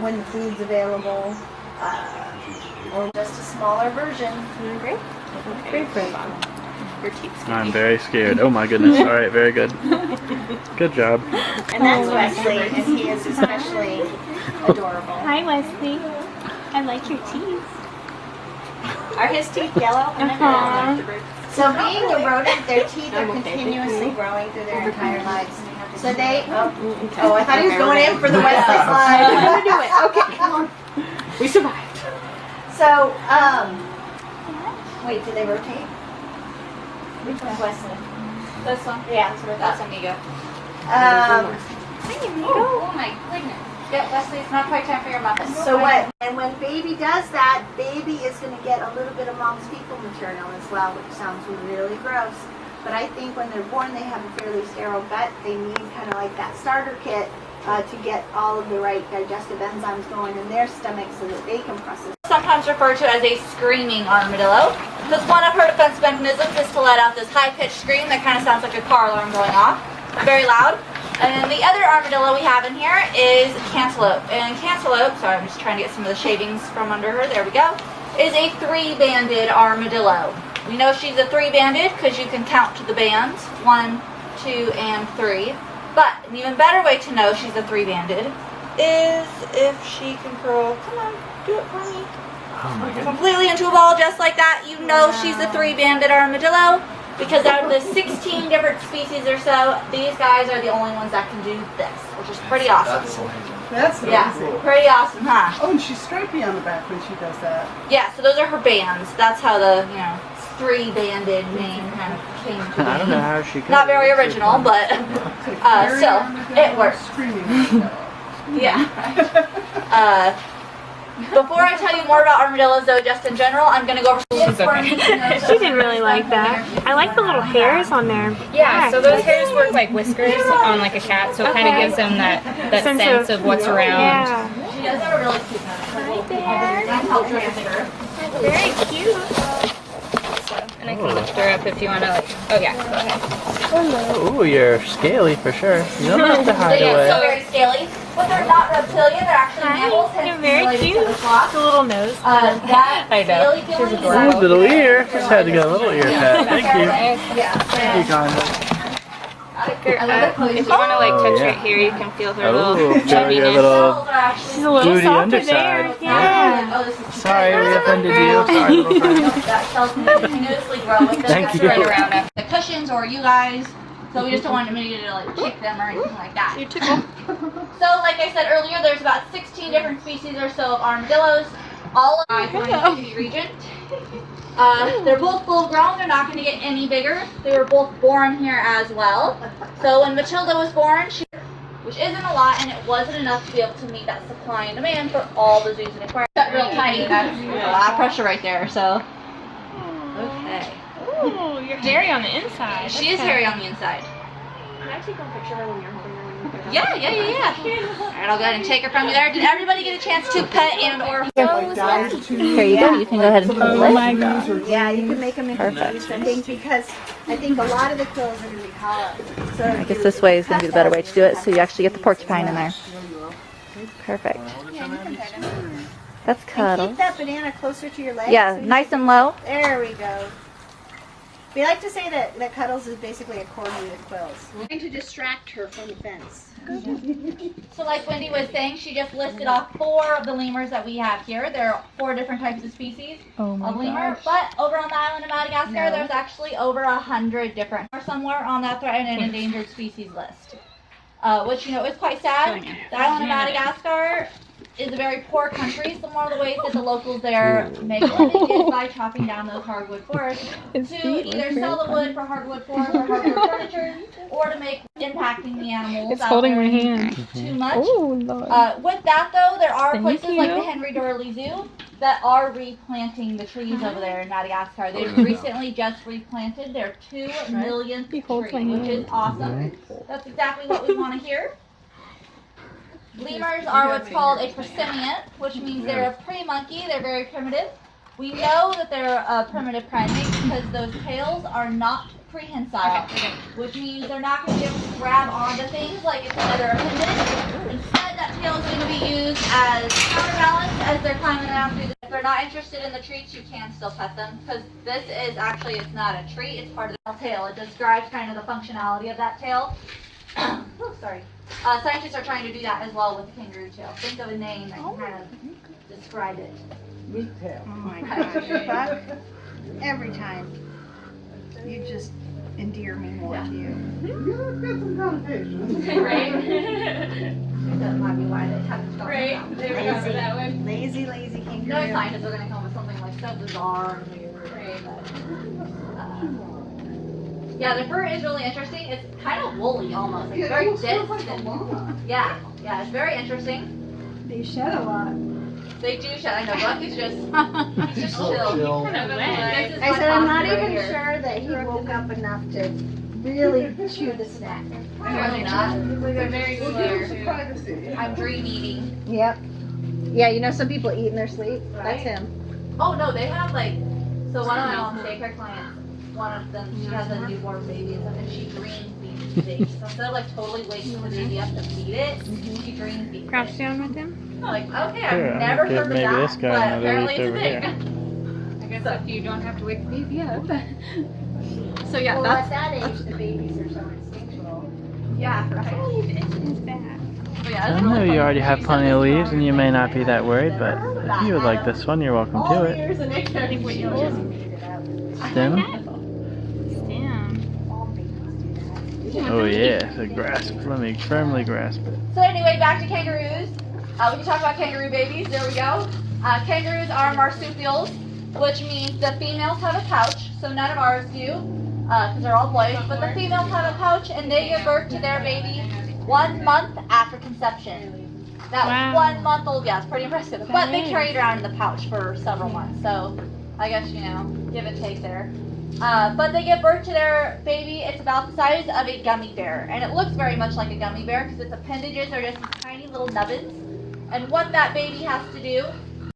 when the food's available, or just a smaller version. You agree? Great. Your teeth's I'm very scared. Oh my goodness. All right, very good. Good job. And that's Wesley, and he is especially adorable. Hi, Wesley. I like your teeth. Are his teeth yellow? So being a rodent, their teeth are continuously growing through their entire lives. So they, oh, I thought he was going in for the Wesley slide. I'm gonna do it. Okay. We survived. So, wait, do they rotate? Which one's Wesley? This one? Yeah, that's what I That's thought. Amigo. Oh my goodness. Yep, Wesley, it's not quite time for your muffins. So what? And when baby does that, baby is going to get a little bit of mom's fecal material as well, which sounds really gross. But I think when they're born, they have a fairly sterile gut. They need kind of like that starter kit to get all of the right digestive enzymes going in their stomach so that they can process. Sometimes referred to as a screaming armadillo, because one of her defense mechanisms is to let out this high-pitched scream that kind of sounds like a car alarm going off. Very loud. And then the other armadillo we have in here is cantaloupe. And cantaloupe, sorry, I'm just trying to get some of the shavings from under her, there we go, is a three-banded armadillo. We know she's a three-banded because you can count to the bands, 1, 2, and 3. But an even better way to know she's a three-banded is if she can curl, come on, do it for me. Oh my goodness. Completely into a ball just like that, you know she's a three-banded armadillo. Because out of the 16 different species or so, these guys are the only ones that can do this, which is pretty awesome. That's amazing. Pretty awesome, huh? Oh, and she's stripy on the back when she does that. Yeah, so those are her bands. That's how the, three-banded name kind of came to be. I don't know how she could. Not very original, but still, it works. Screaming. Yeah. Before I tell you more about armadillos, though, just in general, I'm going to go over some She didn't really like that. I like the little hairs on there. Yeah, so those hairs work like whiskers on like a cat, so it kind of gives them that sense of what's around. Yeah. She does have a really cute nose. Hi there. Very cute. And I can lift her up if you want to, go ahead. Hello. Ooh, you're scaly for sure. You don't have to hide So away. very scaly. But they're not reptilian, they're actually mammals. You're very cute. The little nose. That I know. scaly feeling is Ooh, little ear. Just had to get a little ear pat. Thank you. Yeah. Thank you, Conrad. If you want to touch right here, you can feel her Oh, little feel your chubbiness. little She's a little booty softer underside. there. Yeah. Sorry, we offended you. Sorry, little friend. That cells continuously grow with them. Thank That's you. right around us. The cushions or you guys. So we just don't want anybody to kick them or anything like that. You tickle. So like I said earlier, there's about 16 different species or so of armadillos, all in the region. They're both full grown, they're not going to get any bigger. They were both born here as well. So when Matilda was born, which isn't a lot, and it wasn't enough to be able to meet that supply and demand for all the zoos and aquariums. Got real tight, that's a lot of pressure right there, so. Okay. Oh, you're hairy on the inside. She is hairy on the inside. Can I take a picture of her when you're holding her? Yeah. Alright, I'll go ahead and take her from you there. Did everybody get a chance to pet and or Like down to Here you go, you can go ahead and hold it. my God. Yeah, you can make them into juice, I think, because I think a lot of the quills are going to be hollow. So I guess this way is going to be the better way to do it, so you actually get the porcupine in there. Perfect. That's And cuddle. keep that banana closer to your leg. Yeah, so you nice can- and low. There we go. We like to say that Cuddles is basically a corgi with quills. We're going to distract her from the fence. So like Wendy was saying, she just listed off 4 of the lemurs that we have here. There are 4 different types of species of lemur. But over on the island of Madagascar, there's actually over 100 different, or somewhere on that threatened and endangered species list. Which, is quite sad. The island of Madagascar is a very poor country, so one of the ways that the locals there make a living is by chopping down those hardwood forests to either sell the wood for hardwood floors or hardwood furniture, or to make impacting the animals It's out holding there my hand. too much. Oh, Lord. With that though, there are Thank places like the you. Henry Doorly Zoo that are replanting the trees over there in Madagascar. They've recently just replanted their 2 millionth tree, holds my which is awesome. That's exactly what we want to hear. Lemurs are what's called a prosimian, which means they're a pre-monkey. They're very primitive. We know that they're a primitive primate because those tails are not prehensile, which means they're not going to be able to grab onto things like it's another appendage. Instead, that tail is going to be used as counterbalance as they're climbing down through the... If they're not interested in the treats, you can still pet them, because this is actually, it's not a treat, it's part of the tail. It describes kind of the functionality of that tail. Oh, sorry. Scientists are trying to do that as well with the kangaroo tail. Think of a name that can kind of describe it. Meat tail. Oh my gosh, Buck, every time you just endear me more to you. You've got some connotations. Right? That might be why they haven't stopped. Right. There we go for that one. Lazy kangaroo. No scientists are going to come with something like so bizarre and weird. Right. Yeah, the fur is really interesting. It's kind of woolly almost. Like very dense. Yeah, it's very interesting. They shed a lot. They do shed. I know Buck is just he's just chill. Kind of wet. This is I my said I'm not posse right even here. sure that he woke up enough to really chew the snack. Apparently not. They're very clear. Privacy. I'm dream eating. Yep. Yeah, you know some people eat in their sleep. That's him. Oh no, they have like so one of my mom's daycare clients, one of them she has a newborn baby and stuff, and she dream feeds the baby. So instead of like totally waking the baby up to feed it, she dream feeds Crouch it. down with him. Like, okay, Here, I've never give heard of maybe that, this guy but another apparently leaf it's a over thing. here. I guess if you don't have to wake the baby up. So yeah, Well, that's at that age, the babies are so instinctual. yeah, right. But yeah, I it's know really you already fun. have plenty of leaves and you may not be that worried, but if you would like this one, you're welcome to it. Years and Stem. Oh yeah, so grasp. Let me firmly grasp it. So anyway, back to kangaroos. We can talk about kangaroo babies. There we go. Kangaroos are marsupials, which means the females have a pouch. So none of ours do, because they're all boys. But the females have a pouch, and they give birth to their baby 1 month after conception. That Wow. 1 month old, yeah, it's pretty impressive. But they carry it around in the pouch for several months. So I guess, you know, give and take there. But they give birth to their baby. It's about the size of a gummy bear. And it looks very much like a gummy bear because its appendages are just these tiny little nubbins. And what that baby has to do